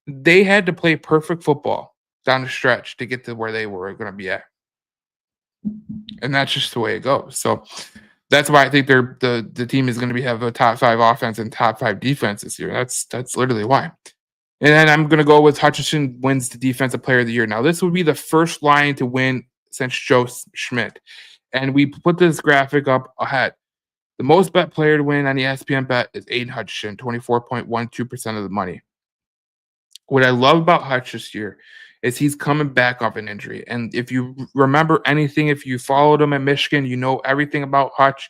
they had to play perfect football down the stretch to get to where they were going to be at. And that's just the way it goes. So that's why I think the team is going to have a top 5 offense and top 5 defense this year. That's literally why. And then I'm going to go with Hutchinson wins the Defensive Player of the Year. Now, this would be the first Lion to win since Joe Schmidt. And we put this graphic up ahead. The most bet player to win on the ESPN bet is Aiden Hutchinson, 24.12% of the money. What I love about Hutch this year is he's coming back off an injury. And if you remember anything, if you followed him at Michigan, you know everything about Hutch.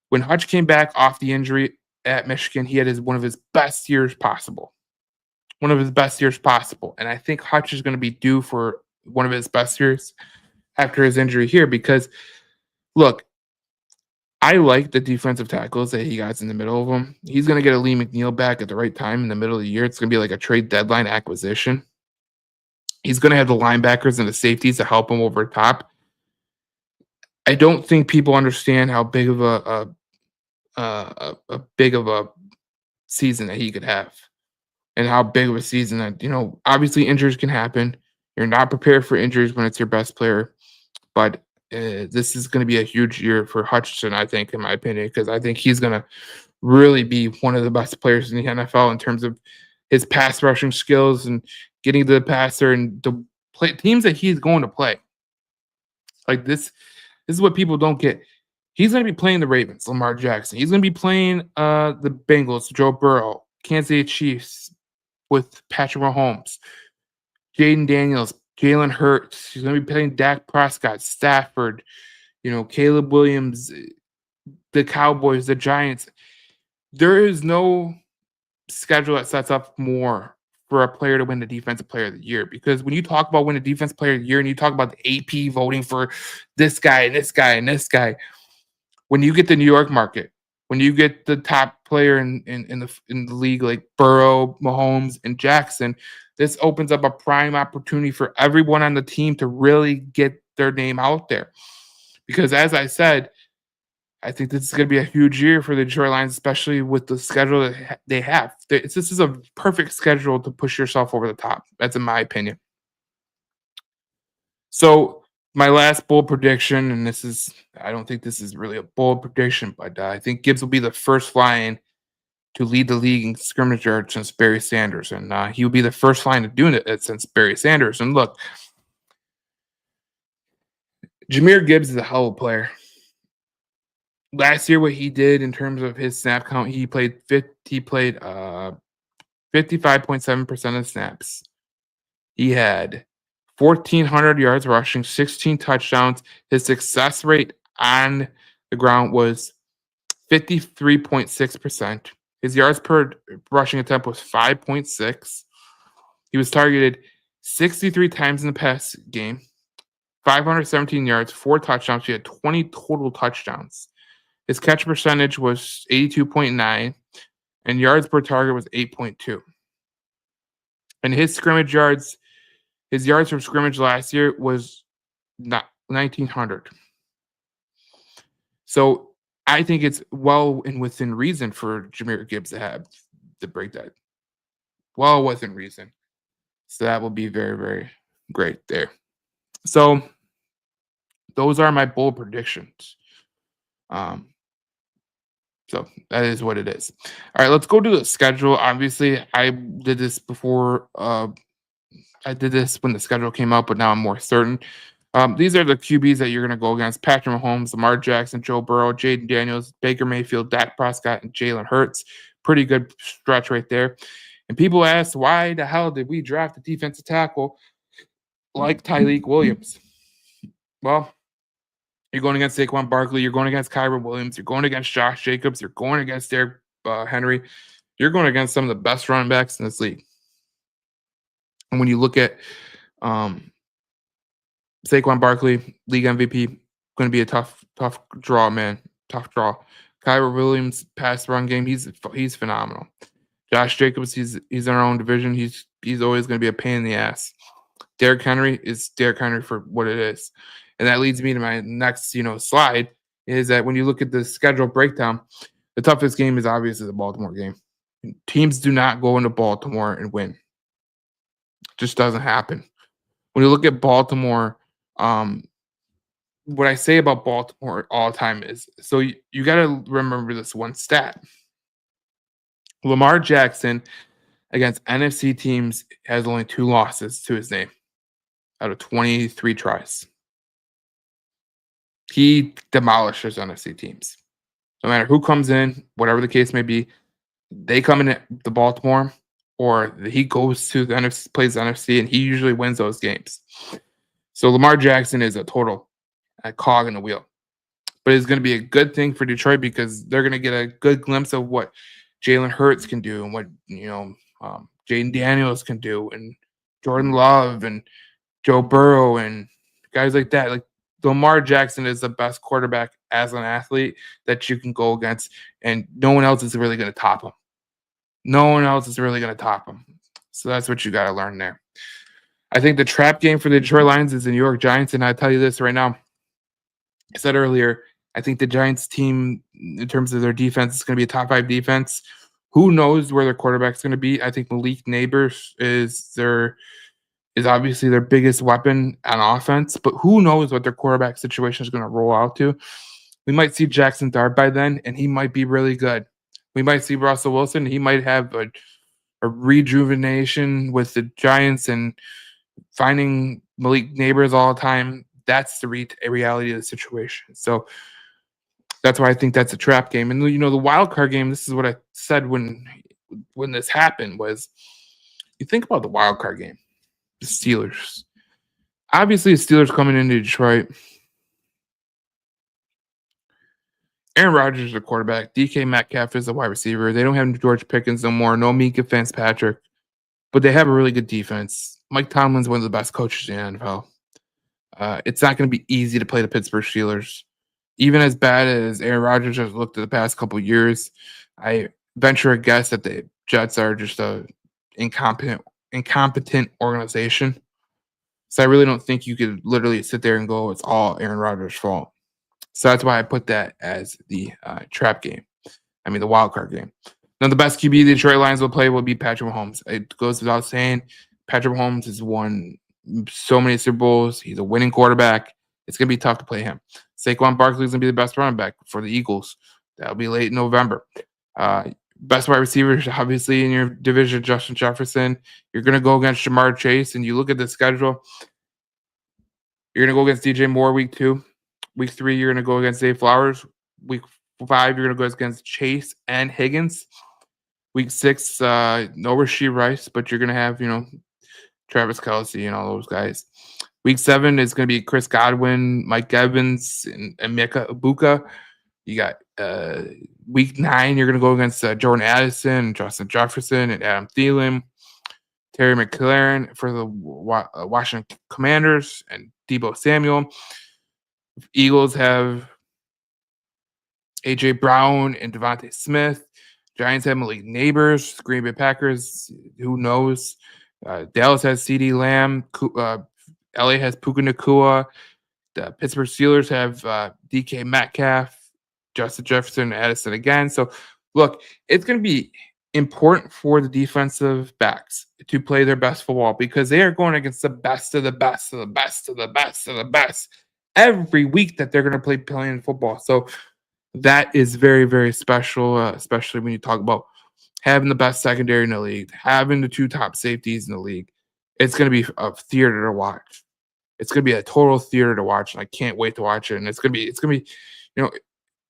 When Hutch came back off the injury at Michigan, he had one of his best years possible. One of his best years possible. And I think Hutch is going to be due for one of his best years after his injury here because, look, I like the defensive tackles that he got in the middle of them. He's going to get Aleem McNeil back at the right time in the middle of the year. It's going to be like a trade deadline acquisition. He's going to have the linebackers and the safeties to help him over top. I don't think people understand how big of a season that he could have, and how big of a season that obviously injuries can happen. You're not prepared for injuries when it's your best player, but this is going to be a huge year for Hutchinson, I think, in my opinion, because I think he's going to really be one of the best players in the NFL in terms of his pass rushing skills and getting to the passer and the teams that he's going to play. Like this is what people don't get. He's going to be playing the Ravens, Lamar Jackson. He's going to be playing the Bengals, Joe Burrow, Kansas City Chiefs with Patrick Mahomes, Jaden Daniels, Jalen Hurts. He's going to be playing Dak Prescott, Stafford, Caleb Williams, the Cowboys, the Giants. There is no schedule that sets up more for a player to win the Defensive Player of the Year, because when you talk about winning the Defensive Player of the Year and you talk about the AP voting for this guy and this guy and this guy, when you get the New York market, when you get the top player in the league like Burrow, Mahomes, and Jackson, this opens up a prime opportunity for everyone on the team to really get their name out there. Because as I said, I think this is going to be a huge year for the Detroit Lions, especially with the schedule that they have. This is a perfect schedule to push yourself over the top. That's in my opinion. So my last bold prediction, and I don't think this is really a bold prediction, but I think Gibbs will be the first fly-in to lead the league in scrimmage yards since Barry Sanders. And he will be the first fly-in to do it since Barry Sanders. And look, Jahmyr Gibbs is a hell of a player. Last year, what he did in terms of his snap count, he played 55.7% of snaps. He had 1,400 yards rushing, 16 touchdowns. His success rate on the ground was 53.6%. His yards per rushing attempt was 5.6. He was targeted 63 times in the pass game, 517 yards, 4 touchdowns. He had 20 total touchdowns. His catch percentage was 82.9, and yards per target was 8.2. And his yards from scrimmage last year was not 1,900. So I think it's well and within reason for Jahmyr Gibbs to break that. Well within reason. So that will be very, very great there. So those are my bold predictions. So that is what it is. All right, let's go to the schedule. Obviously, I did this before. I did this when the schedule came out, but now I'm more certain. These are the QBs that you're going to go against: Patrick Mahomes, Lamar Jackson, Joe Burrow, Jaden Daniels, Baker Mayfield, Dak Prescott, and Jalen Hurts. Pretty good stretch right there. And people ask, why the hell did we draft a defensive tackle like Tyreek Williams? Well, you're going against Saquon Barkley. You're going against Kyren Williams. You're going against Josh Jacobs. You're going against Derrick Henry. You're going against some of the best running backs in this league. And when you look at Saquon Barkley, league MVP, going to be a tough draw, man. Tough draw. Kyren Williams, pass run game, he's phenomenal. Josh Jacobs, he's in our own division. He's always going to be a pain in the ass. Derrick Henry is Derrick Henry for what it is. And that leads me to my next, slide, is that when you look at the schedule breakdown, the toughest game is obviously the Baltimore game. Teams do not go into Baltimore and win. It just doesn't happen. When you look at Baltimore, what I say about Baltimore all the time is, so you got to remember this one stat. Lamar Jackson against NFC teams has only 2 losses to his name out of 23 tries. He demolishes NFC teams. No matter who comes in, whatever the case may be, they come in at the Baltimore, or he goes to the NFC, plays the NFC, and he usually wins those games. So Lamar Jackson is a total cog in the wheel. But it's going to be a good thing for Detroit because they're going to get a good glimpse of what Jalen Hurts can do and what Jaden Daniels can do, and Jordan Love and Joe Burrow and guys like that. Like, Lamar Jackson is the best quarterback as an athlete that you can go against, and no one else is really going to top him. No one else is really going to top him. So that's what you got to learn there. I think the trap game for the Detroit Lions is the New York Giants, and I tell you this right now. I said earlier, I think the Giants team, in terms of their defense, is going to be a top 5 defense. Who knows where their quarterback's going to be? I think Malik Neighbors is obviously their biggest weapon on offense, but who knows what their quarterback situation is going to roll out to. We might see Jackson Dart by then, and he might be really good. We might see Russell Wilson. He might have a rejuvenation with the Giants and finding Malik Neighbors all the time. That's the reality of the situation. So that's why I think that's a trap game. And, the wild card game, this is what I said when this happened, was you think about the wild card game. The Steelers. Obviously, the Steelers coming into Detroit. Aaron Rodgers is the quarterback. DK Metcalf is the wide receiver. They don't have George Pickens no more. No Minka Fitzpatrick. But they have a really good defense. Mike Tomlin's one of the best coaches in the NFL. It's not going to be easy to play the Pittsburgh Steelers. Even as bad as Aaron Rodgers has looked at the past couple of years, I venture a guess that the Jets are just a incompetent organization. So I really don't think you could literally sit there and go, it's all Aaron Rodgers' fault. So that's why I put that as the trap game. I mean, the wild card game. Now, the best QB the Detroit Lions will play will be Patrick Mahomes. It goes without saying, Patrick Mahomes has won so many Super Bowls. He's a winning quarterback. It's going to be tough to play him. Saquon Barkley is going to be the best running back for the Eagles. That'll be late in November. Best wide receivers, obviously, in your division, Justin Jefferson. You're going to go against Jamar Chase, and you look at the schedule. You're going to go against DJ Moore week 2. Week 3, you're going to go against Zay Flowers. Week 5, you're going to go against Chase and Higgins. Week 6, no Rashee Rice, but you're going to have, Travis Kelce and all those guys. Week 7 is going to be Chris Godwin, Mike Evans, and Mika Ibuka. You got week 9, you're going to go against Jordan Addison, Justin Jefferson, and Adam Thielen. Terry McLaurin for the Washington Commanders, and Deebo Samuel. Eagles have A.J. Brown and Devontae Smith. Giants have Malik Neighbors. Green Bay Packers, who knows? Dallas has CeeDee Lamb. LA has Puka Nacua. The Pittsburgh Steelers have DK Metcalf, Justin Jefferson, and Addison again. So, look, it's going to be important for the defensive backs to play their best football because they are going against the best of the best of the best of the best of the best every week that they're going to play playing football. So that is very, very special, especially when you talk about having the best secondary in the league, having the 2 top safeties in the league. It's going to be a theater to watch. It's going to be a total theater to watch, and I can't wait to watch it. And it's going to be,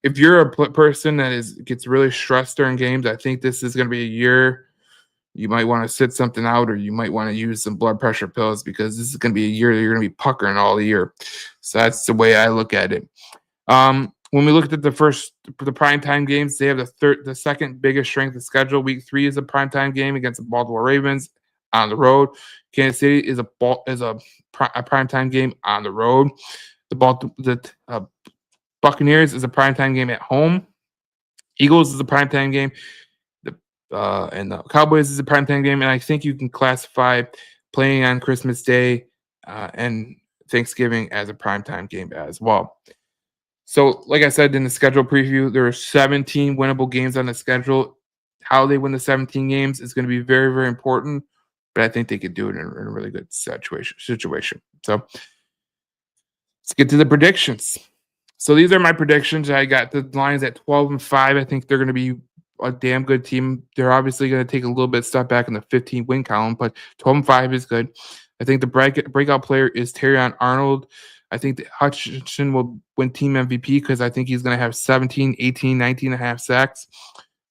if you're a person that gets really stressed during games, I think this is going to be a year you might want to sit something out, or you might want to use some blood pressure pills because this is going to be a year that you're going to be puckering all the year. So that's the way I look at it. When we looked at the primetime games, they have the second biggest strength of schedule. Week 3 is a primetime game against the Baltimore Ravens on the road. Kansas City is a primetime game on the road. The Buccaneers is a primetime game at home. Eagles is a primetime game. And the Cowboys is a primetime game. And I think you can classify playing on Christmas Day and Thanksgiving as a primetime game as well. So, like I said in the schedule preview, there are 17 winnable games on the schedule. How they win the 17 games is going to be very, very important. But I think they could do it in a really good situation. So, let's get to the predictions. So, these are my predictions. I got the Lions at 12-5. I think they're going to be a damn good team. They're obviously going to take a little bit of step back in the 15-win column, but 12-5 is good. I think the breakout player is Terrion Arnold. I think that Hutchinson will win team MVP because I think he's going to have 17, 18, 19 and a half sacks.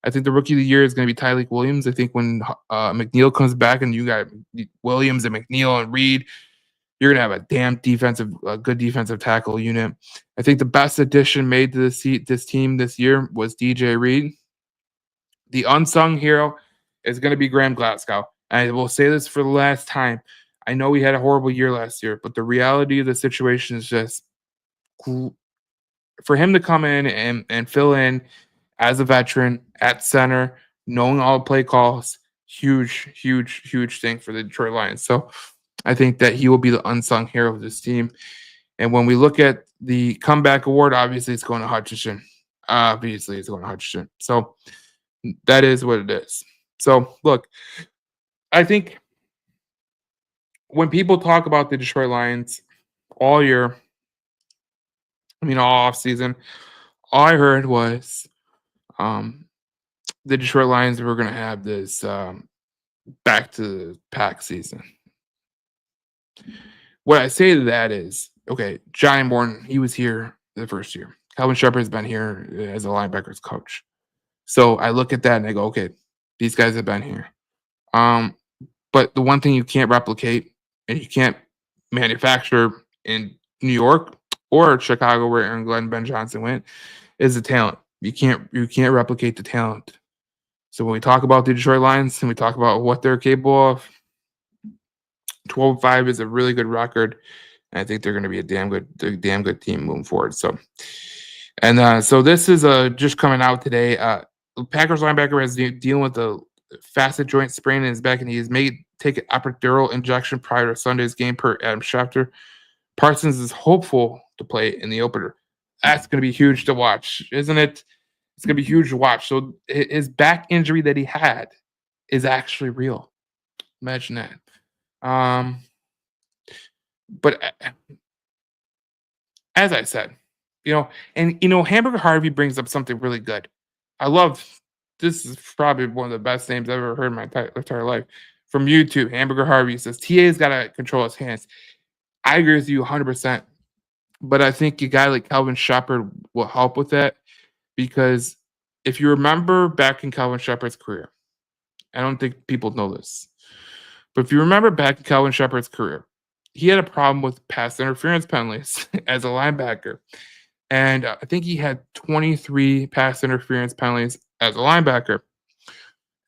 I think the rookie of the year is going to be Tyreek Williams. I think when McNeil comes back and you got Williams and McNeil and Reed, you're going to have a good defensive tackle unit. I think the best addition made to this team this year was DJ Reed. The unsung hero is going to be Graham Glasgow. I will say this for the last time. I know we had a horrible year last year, but the reality of the situation is just for him to come in and fill in as a veteran at center, knowing all the play calls, huge thing for the Detroit Lions. So I think that he will be the unsung hero of this team. And when we look at the comeback award, obviously it's going to Hutchinson. So that is what it is. So look, I think when people talk about the Detroit Lions all year, all off season, all I heard was the Detroit Lions were going to have this back to the pack season. What I say to that is, okay, Johnny Morton, he was here the first year. Calvin Shepard's been here as a linebackers coach. So I look at that and I go, okay, these guys have been here. But the one thing you can't replicate and you can't manufacture in New York or Chicago, where Aaron Glenn and Ben Johnson went, is the talent. You can't replicate the talent. So when we talk about the Detroit Lions and we talk about what they're capable of, 12-5 is a really good record. And I think they're going to be a damn good team moving forward. So this is just coming out today. Packers linebacker is dealing with a facet joint sprain in his back, and he has made take an epidural injection prior to Sunday's game, per Adam Schefter. Parsons is hopeful to play in the opener. That's going to be huge to watch, isn't it? It's going to be huge to watch. So his back injury that he had is actually real. Imagine that. But as I said, Hamburger Harvey brings up something really good. I love this is probably one of the best names I've ever heard in my entire life. From YouTube, Hamburger Harvey says TA's got to control his hands. I agree with you 100%. But I think a guy like Calvin Shepard will help with that, because if you remember back in Calvin Shepard's career, I don't think people know this, but if you remember back in Calvin Shepard's career, he had a problem with pass interference penalties as a linebacker. And I think he had 23 pass interference penalties as a linebacker.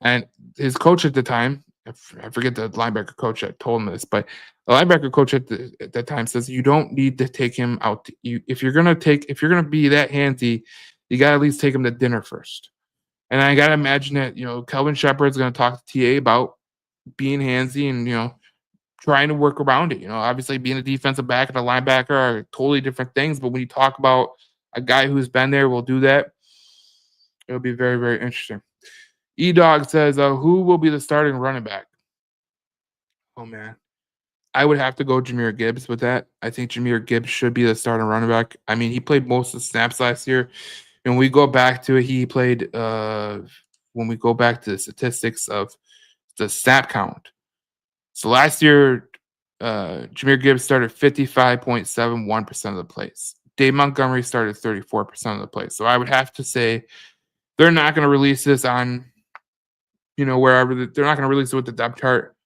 And his coach at the time, I forget the linebacker coach that told him this, but the linebacker coach at that time says you don't need to take him out. If you're gonna be that handsy, you gotta at least take him to dinner first. And I gotta imagine that Kelvin Shepard's gonna talk to TA about being handsy and trying to work around it. Obviously being a defensive back and a linebacker are totally different things. But when you talk about a guy who's been there, will do that, it'll be very, very interesting. E-Dog says, who will be the starting running back? Oh, man. I would have to go Jahmyr Gibbs with that. I think Jahmyr Gibbs should be the starting running back. I mean, he played most of the snaps last year. And when we go back to it, he played when we go back to the statistics of the snap count. So last year, Jahmyr Gibbs started 55.71% of the plays. Dave Montgomery started 34% of the plays. So I would have to say they're not going to release this on, wherever. They're not going to release it with the depth chart.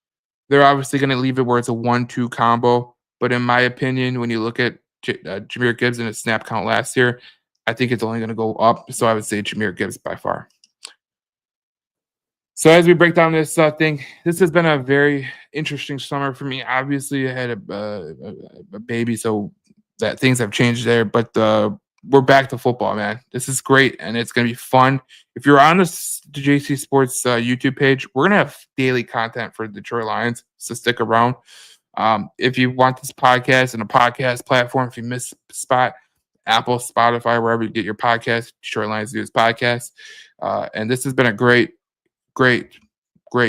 They're obviously going to leave it where it's a 1-2 combo. But in my opinion, when you look at Jahmyr Gibbs and his snap count last year, I think it's only going to go up. So I would say Jahmyr Gibbs by far. So as we break down this thing, this has been a very interesting summer for me. Obviously, I had a baby, so that things have changed there. But we're back to football, man. This is great, and it's going to be fun. If you're on the JC Sports YouTube page, we're going to have daily content for the Detroit Lions, so stick around. If you want this podcast and a podcast platform, if you miss a spot, Apple, Spotify, wherever you get your podcast, Detroit Lions News Podcast. And this has been a great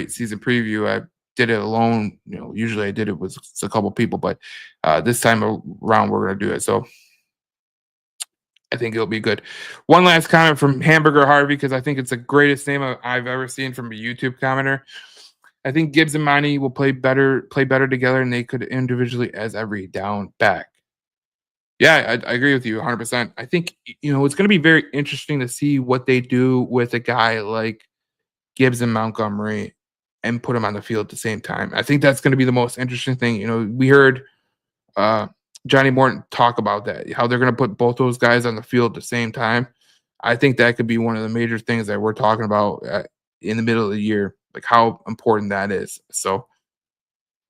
season preview. I did it alone. Usually I did it with a couple people, but this time around we're going to do it. So I think it'll be good. One last comment from Hamburger Harvey, because I think it's the greatest name I've ever seen from a YouTube commenter. I think Gibbs and Monty will play better together, and they could individually as every down back. Yeah, I agree with you 100%. I think it's going to be very interesting to see what they do with a guy like Gibbs and Montgomery and put them on the field at the same time. I think that's going to be the most interesting thing. We heard Johnny Morton talk about that, how they're going to put both those guys on the field at the same time. I think that could be one of the major things that we're talking about in the middle of the year, like how important that is. So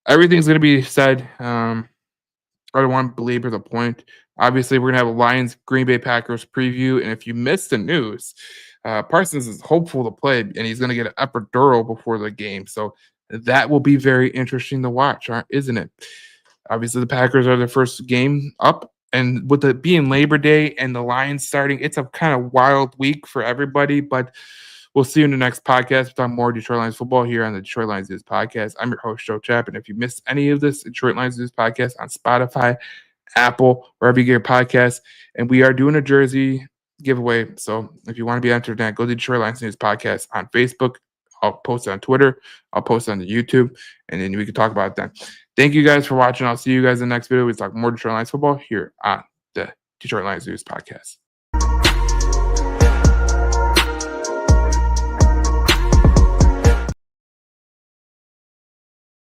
everything's going to be said. I don't want to belabor the point. Obviously, we're going to have a Lions Green Bay Packers preview. And if you missed the news, Parsons is hopeful to play, and he's going to get an epidural before the game. So that will be very interesting to watch, isn't it? Obviously, the Packers are their first game up. And with it being Labor Day and the Lions starting, it's a kind of wild week for everybody. But we'll see you in the next podcast. We'll talk more Detroit Lions football here on the Detroit Lions News Podcast. I'm your host, Joe Chap. And if you missed any of this, Detroit Lions News Podcast on Spotify, Apple, wherever you get your podcasts. And we are doing a jersey giveaway. So if you want to be entered, go to the Detroit Lions News Podcast on Facebook. I'll post it on Twitter. I'll post it on the YouTube. And then we can talk about it then. Thank you guys for watching. I'll see you guys in the next video. We talk more Detroit Lions football here on the Detroit Lions News Podcast.